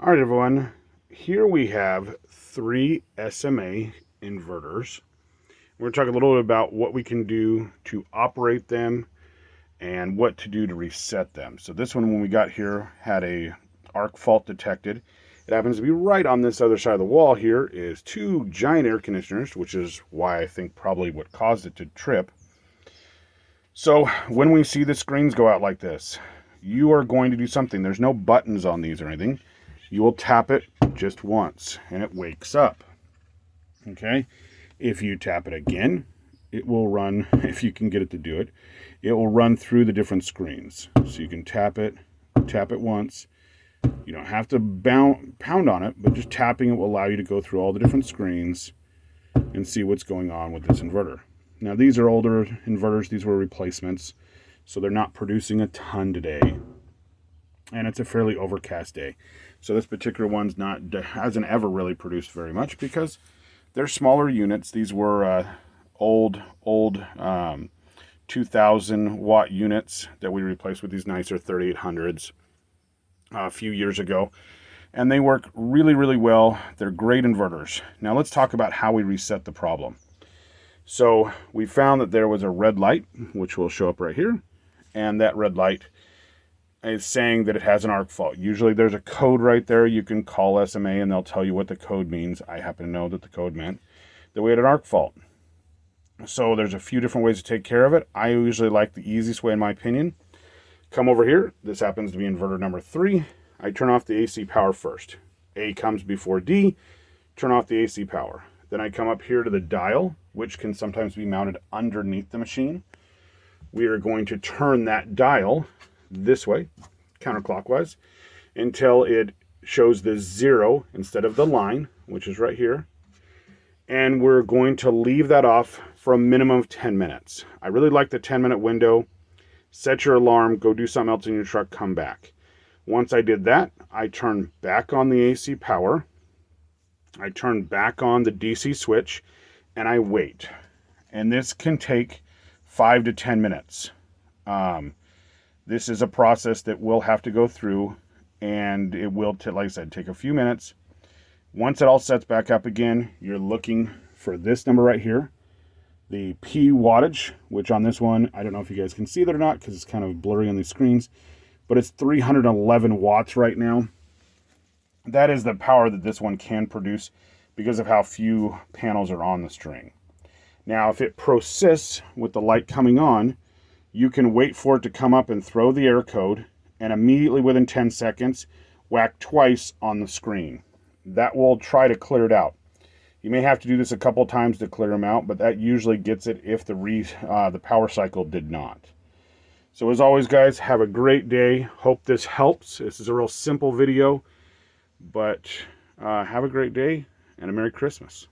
All right, everyone. Here we have 3 SMA inverters. We're going to talk a little bit about what we can do to operate them and what to do to reset them. So this one, when we got here, had a arc fault detected. It happens to be right on this other side of the wall here is 2 giant air conditioners, which is why I think probably what caused it to trip. So when we see the screens go out like this, you are going to do something. There's no buttons on these or anything. You will tap it just once and it wakes up. Okay? If you tap it again, it will run, if you can get it to do it, it will run through the different screens. So you can tap it once. You don't have to pound on it, but just tapping it will allow you to go through all the different screens and see what's going on with this inverter. Now, these are older inverters. These were replacements, so they're not producing a ton today. And it's a fairly overcast day. So this particular one's hasn't ever really produced very much because they're smaller units. These were old 2,000 watt units that we replaced with these nicer 3800s a few years ago. And they work really, really well. They're great inverters. Now let's talk about how we reset the problem. So we found that there was a red light, which will show up right here. And that red light is saying that it has an arc fault. Usually there's a code right there. You can call SMA and they'll tell you what the code means. I happen to know that the code meant that we had an arc fault. So there's a few different ways to take care of it. I usually like the easiest way, in my opinion. Come over here. This happens to be inverter number 3. I turn off the AC power first. A comes before D. Turn off the AC power. Then I come up here to the dial, which can sometimes be mounted underneath the machine. We are going to turn that dial this way, counterclockwise, until it shows the 0 instead of the line, which is right here. And we're going to leave that off for a minimum of 10 minutes. I really like the 10-minute window. Set your alarm, go do something else in your truck, come back. Once I did that, I turn back on the AC power. I turn back on the DC switch, and I wait. And this can take 5 to 10 minutes. This is a process that we'll have to go through, and it will, like I said, take a few minutes. Once it all sets back up again, you're looking for this number right here, the P wattage, which on this one, I don't know if you guys can see that or not because it's kind of blurry on these screens, but it's 311 watts right now. That is the power that this one can produce because of how few panels are on the string. Now, if it persists with the light coming on, you can wait for it to come up and throw the error code, and immediately within 10 seconds, whack twice on the screen. That will try to clear it out. You may have to do this a couple times to clear them out, but that usually gets it if the power cycle did not. So as always, guys, have a great day. Hope this helps. This is a real simple video, but have a great day and a Merry Christmas.